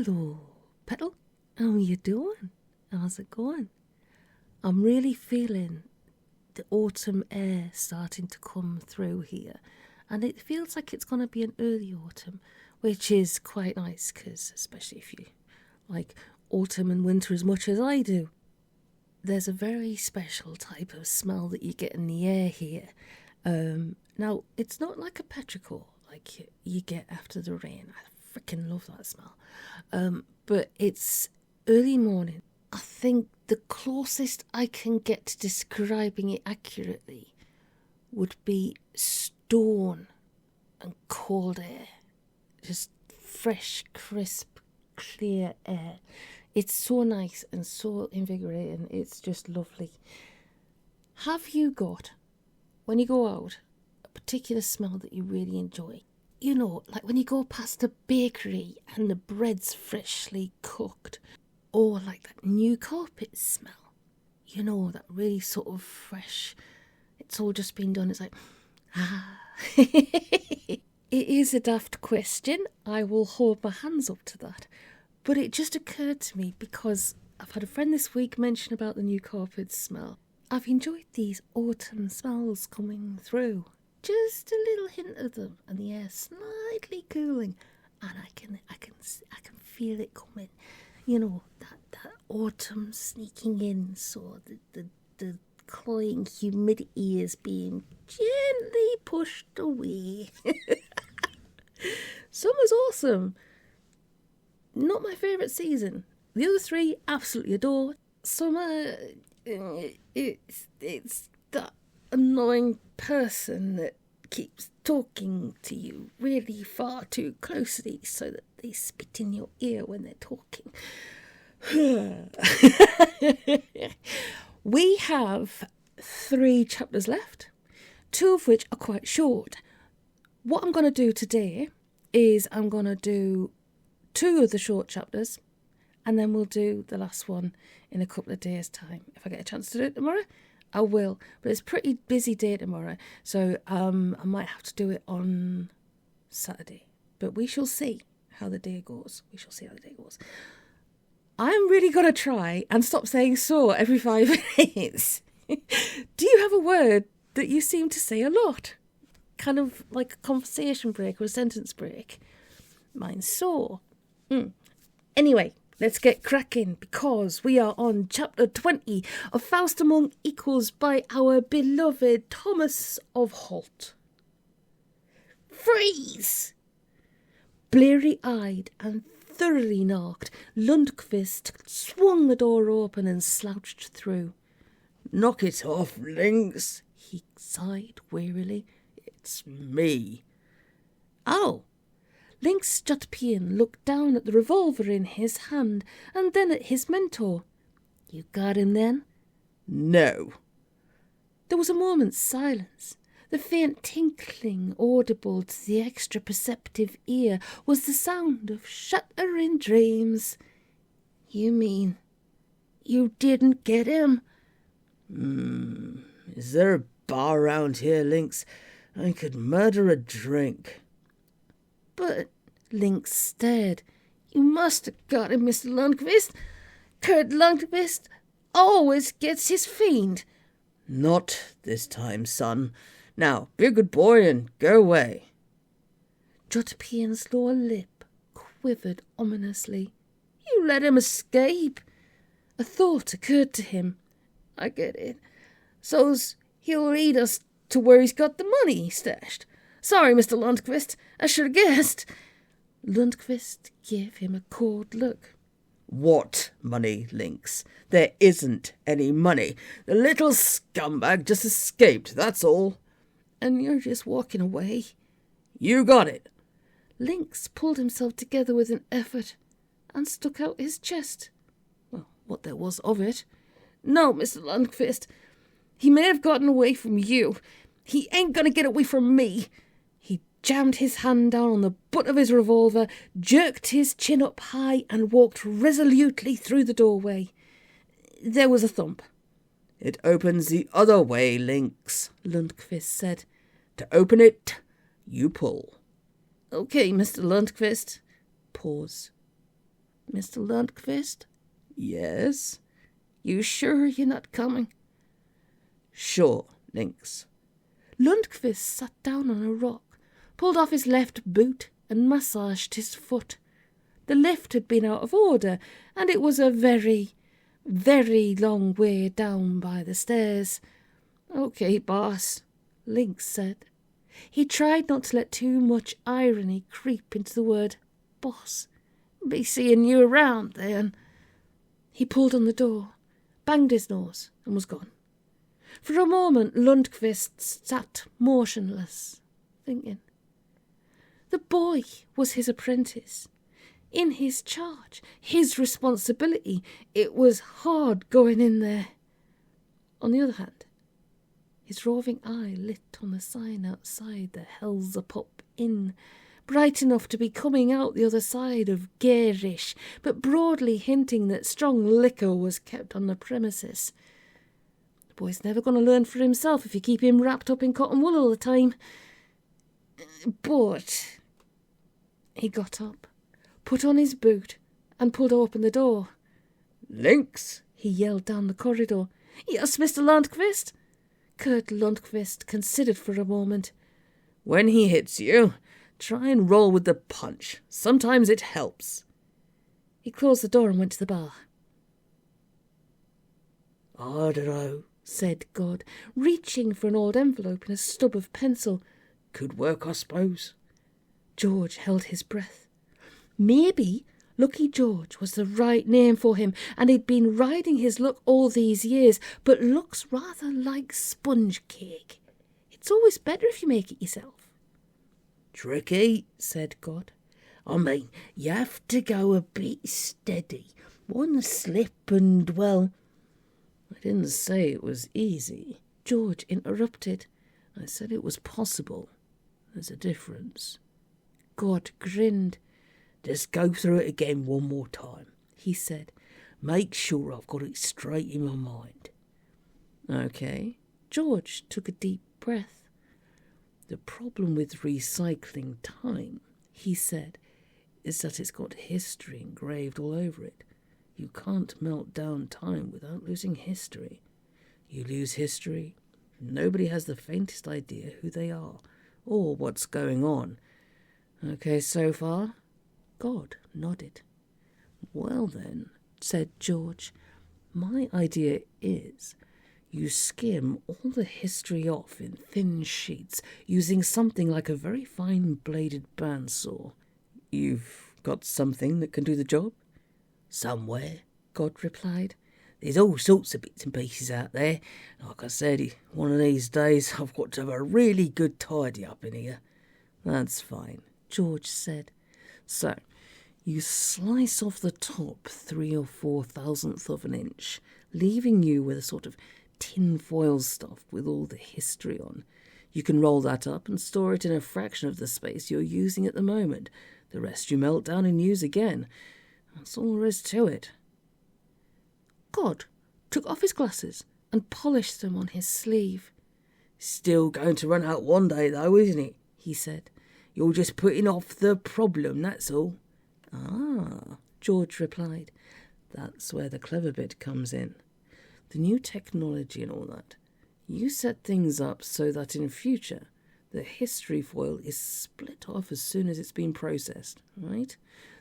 Hello, Petal. How you doing? How's it going? I'm really feeling the autumn air starting to come through here. And it feels like it's going to be an early autumn, which is quite nice because, especially if you like autumn and winter as much as I do, there's a very special type of smell that you get in the air here. Now, it's not like a petrichor like you get after the rain. I freaking love that smell. But it's early morning. I think the closest I can get to describing it accurately would be stone and cold air. Just fresh, crisp, clear air. It's so nice and so invigorating. It's just lovely. Have you got, when you go out, a particular smell that you really enjoy? You know, like when you go past a bakery and the bread's freshly cooked. Or like that new carpet smell. You know, that really sort of fresh, it's all just been done. It's like, ah. It is a daft question. I will hold my hands up to that. But it just occurred to me because I've had a friend this week mention about the new carpet smell. I've enjoyed these autumn smells coming through. Just a little hint of them, and the air slightly cooling, and I can feel it coming. You know, that autumn sneaking in, so the cloying humidity is being gently pushed away. Summer's awesome. Not my favourite season. The other three, absolutely adore. Summer, it's that annoying person that keeps talking to you really far too closely so that they spit in your ear when they're talking. We have 3 chapters left, 2 of which are quite short. What I'm going to do today is I'm going to do 2 of the short chapters, and then we'll do the last one in a couple of days' time. If I get a chance to do it tomorrow, I will. But it's a pretty busy day tomorrow, so I might have to do it on Saturday. But we shall see how the day goes. I'm really going to try and stop saying so every 5 minutes. Do you have a word that you seem to say a lot? Kind of like a conversation break or a sentence break. Mine's so. Anyway, let's get cracking because we are on chapter 20 of Faust Among Equals by our beloved Thomas of Holt. Freeze! Bleary-eyed and thoroughly knocked, Lundqvist swung the door open and slouched through. "Knock it off, Lynx," he sighed wearily. "It's me." "Oh!" Lynx Jutpian looked down at the revolver in his hand and then at his mentor. "You got him then?" "No." There was a moment's silence. The faint tinkling audible to the extra-perceptive ear was the sound of shattering dreams. "You mean you didn't get him?" Is there a bar round here, Lynx? I could murder a drink." "But," Lynx stared, "you must have got him, Mr. Lundqvist. Kurt Lundqvist always gets his fiend." "Not this time, son. Now, be a good boy and go away." Jutpian's lower lip quivered ominously. "You let him escape." A thought occurred to him. "I get it. So's he'll lead us to where he's got the money stashed. Sorry, Mr. Lundqvist. I should have guessed." Lundqvist gave him a cold look. "What money, Lynx? There isn't any money. The little scumbag just escaped, that's all." "And you're just walking away?" "You got it." Lynx pulled himself together with an effort and stuck out his chest. Well, what there was of it. "No, Mr. Lundqvist. He may have gotten away from you. He ain't going to get away from me." He jammed his hand down on the butt of his revolver, jerked his chin up high, and walked resolutely through the doorway. There was a thump. "It opens the other way, Lynx," Lundqvist said. "To open it, you pull." "Okay, Mr. Lundqvist." Pause. Mr. Lundqvist? Yes? You sure you're not coming? Sure, Lynx. Lundqvist sat down on a rock, pulled off his left boot and massaged his foot. The lift had been out of order, and it was a very, very long way down by the stairs. "Okay, boss," Lynx said. He tried not to let too much irony creep into the word boss. "Be seeing you around, then." He pulled on the door, banged his nose, and was gone. For a moment Lundqvist sat motionless, thinking. The boy was his apprentice, in his charge, his responsibility. It was hard going in there. On the other hand, his roving eye lit on the sign outside the Hell's a Pop Inn, bright enough to be coming out the other side of garish, but broadly hinting that strong liquor was kept on the premises. The boy's never going to learn for himself if you keep him wrapped up in cotton wool all the time. But he got up, put on his boot, and pulled open the door. "Lynx!" he yelled down the corridor. "Yes, Mr. Lundqvist?" Kurt Lundqvist considered for a moment. "When he hits you, try and roll with the punch. Sometimes it helps." He closed the door and went to the bar. "I dunno," said God, reaching for an old envelope and a stub of pencil. "Could work, I suppose." George held his breath. Maybe Lucky George was the right name for him, and he'd been riding his luck all these years, but luck's rather like sponge cake. It's always better if you make it yourself. "Tricky," said God. "I mean, you have to go a bit steady. One slip and, well..." "I didn't say it was easy," George interrupted. "I said it was possible. There's a difference." God grinned. "Just go through it again one more time," he said. "Make sure I've got it straight in my mind." "Okay." George took a deep breath. "The problem with recycling time," he said, "is that it's got history engraved all over it. You can't melt down time without losing history. You lose history, nobody has the faintest idea who they are or what's going on. Okay so far?" God nodded. "Well then," said George, "my idea is you skim all the history off in thin sheets using something like a very fine bladed bandsaw." "You've got something that can do the job?" "Somewhere," God replied. "There's all sorts of bits and pieces out there. Like I said, one of these days I've got to have a really good tidy up in here." "That's fine," George said. "So, you slice off the top 3 or 4 thousandths of an inch, leaving you with a sort of tin foil stuff with all the history on. You can roll that up and store it in a fraction of the space you're using at the moment. The rest you melt down and use again. That's all there is to it." God took off his glasses and polished them on his sleeve. "Still going to run out one day, though, isn't it?" he said. "You're just putting off the problem, that's all." "Ah," George replied. "That's where the clever bit comes in. The new technology and all that. You set things up so that in future the history foil is split off as soon as it's been processed, right?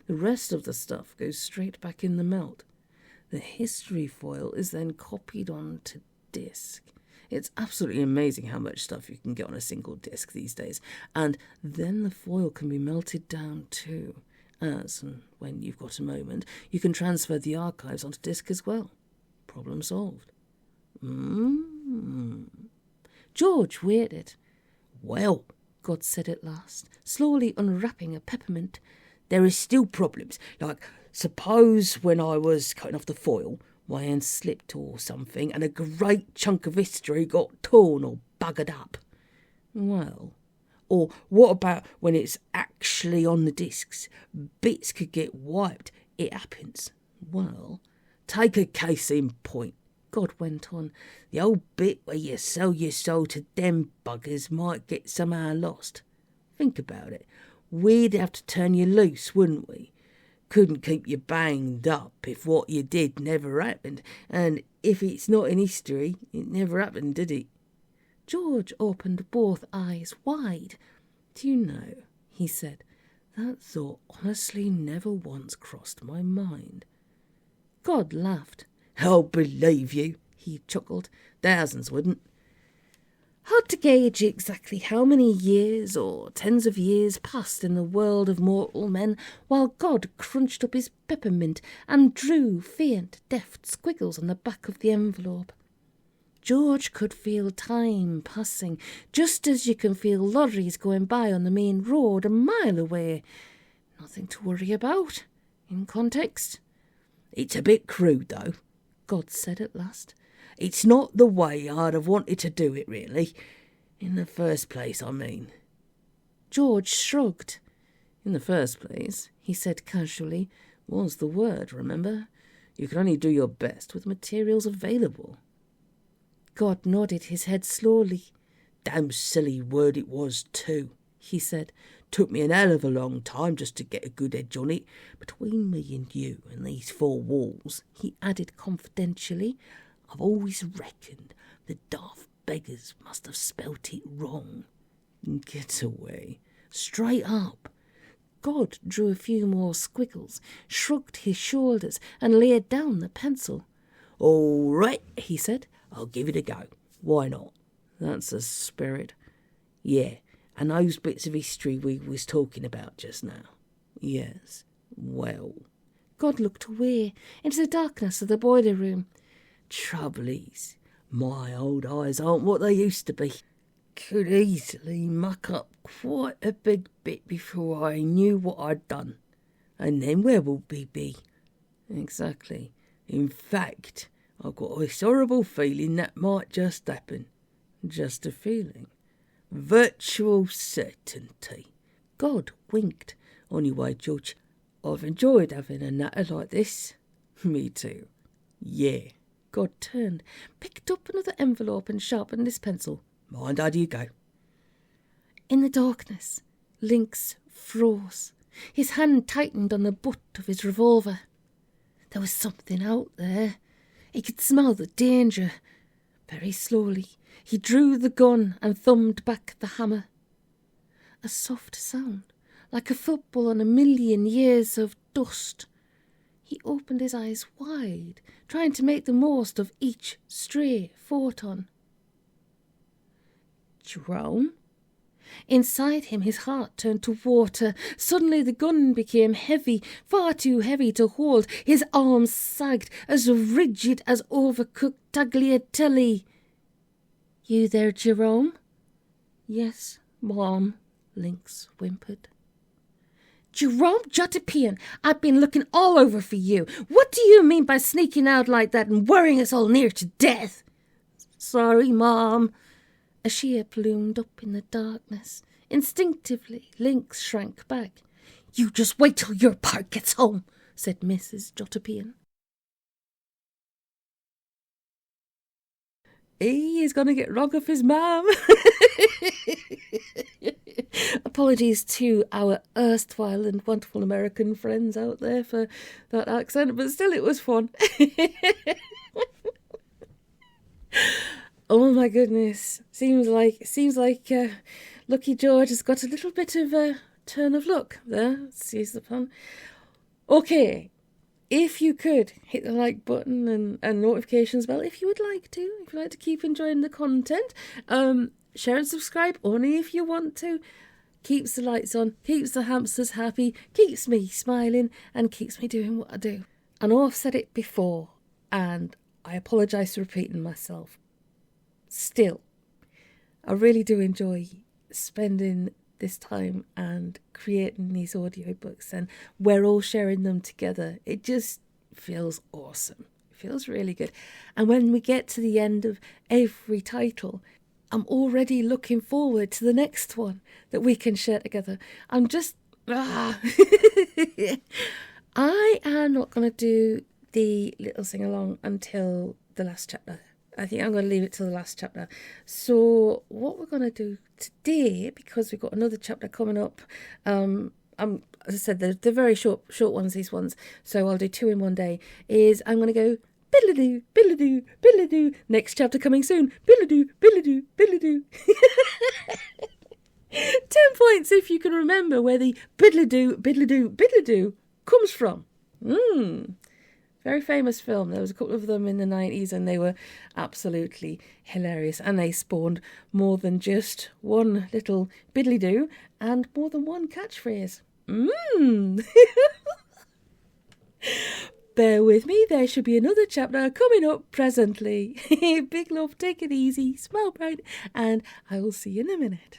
The rest of the stuff goes straight back in the melt. The history foil is then copied onto disk. It's absolutely amazing how much stuff you can get on a single disk these days. And then the foil can be melted down too. As, and when you've got a moment, you can transfer the archives onto disk as well. Problem solved." George waited. "Well," God said at last, slowly unwrapping a peppermint, "there is still problems. Like, suppose when I was cutting off the foil, my hand slipped or something, and a great chunk of history got torn or buggered up." "Well..." "Or what about when it's actually on the discs? Bits could get wiped. It happens." "Well..." "Take a case in point," God went on. "The old bit where you sell your soul to them buggers might get somehow lost. Think about it. We'd have to turn you loose, wouldn't we? couldn't keep you banged up if what you did never happened. And if it's not in history, it never happened, did it? George opened both eyes wide. Do you know, he said, that thought honestly never once crossed my mind. God laughed. I'll believe you, he chuckled. Thousands wouldn't. Hard to gauge exactly how many years or tens of years passed in the world of mortal men while God crunched up his peppermint and drew faint, deft squiggles on the back of the envelope. George could feel time passing, just as you can feel lorries going by on the main road a mile away. Nothing to worry about, in context. It's a bit crude, though, God said at last. It's not the way I'd have wanted to do it, really. In the first place, I mean. George shrugged. In the first place, he said casually, was the word, remember? You can only do your best with materials available. God nodded his head slowly. Damn silly word it was, too, he said. Took me an hell of a long time just to get a good edge on it. Between me and you and these four walls, he added confidentially, I've always reckoned the daft beggars must have spelt it wrong. Get away. Straight up. God drew a few more squiggles, shrugged his shoulders, and laid down the pencil. All right, he said. I'll give it a go. Why not? That's the spirit. Yeah, and those bits of history we was talking about just now. Yes, well. God looked away into the darkness of the boiler room. Trouble is, my old eyes aren't what they used to be. Could easily muck up quite a big bit before I knew what I'd done. And then where would we be? Exactly. In fact, I've got this horrible feeling that might just happen. Just a feeling. Virtual certainty. God winked. Anyway, George, I've enjoyed having a natter like this. Me too. Yeah. God turned, picked up another envelope and sharpened his pencil. Mind how do you go? In the darkness, Lynx froze. His hand tightened on the butt of his revolver. There was something out there. He could smell the danger. Very slowly, he drew the gun and thumbed back the hammer. A soft sound, like a football on 1,000,000 years of dust. He opened his eyes wide, trying to make the most of each stray photon. Jerome? Inside him, his heart turned to water. Suddenly the gun became heavy, far too heavy to hold. His arms sagged, as rigid as overcooked tagliatelle. You there, Jerome? Yes, Mom, Lynx whimpered. Jerome Jotapian, I've been looking all over for you. What do you mean by sneaking out like that and worrying us all near to death? Sorry, Mom. As she loomed up in the darkness, instinctively Lynx shrank back. You just wait till your part gets home, said Mrs. Jotapian. He is going to get wrong of his mum. Apologies to our erstwhile and wonderful American friends out there for that accent, but still it was fun. Oh my goodness. Seems like Lucky George has got a little bit of a turn of luck there. Excuse the pun. Okay. If you could hit the like button and notifications bell, if you would like to keep enjoying the content, share and subscribe only if you want to. Keeps the lights on, keeps the hamsters happy, keeps me smiling, and keeps me doing what I do. I know I've said it before, and I apologise for repeating myself. Still, I really do enjoy spending this time and creating these audiobooks, and we're all sharing them together. It just feels awesome. It feels really good. And when we get to the end of every title, I'm already looking forward to the next one that we can share together. I'm just... I am not going to do the little sing-along until the last chapter. I think I'm going to leave it till the last chapter. So what we're going to do today, because we've got another chapter coming up, I'm as I said, they're very short ones, these ones. So I'll do 2 in one day. I'm going to go biddle-doo, biddle-doo, biddle-doo. Next chapter coming soon. Biddle-doo, biddle-doo, biddle-doo. 10 points if you can remember where the biddle-doo, biddle-doo, biddle-doo comes from. Very famous film. There was a couple of them in the 90s and they were absolutely hilarious. And they spawned more than just one little biddly-doo and more than one catchphrase. Bear with me, there should be another chapter coming up presently. Big love, take it easy, smile bright, and I will see you in a minute.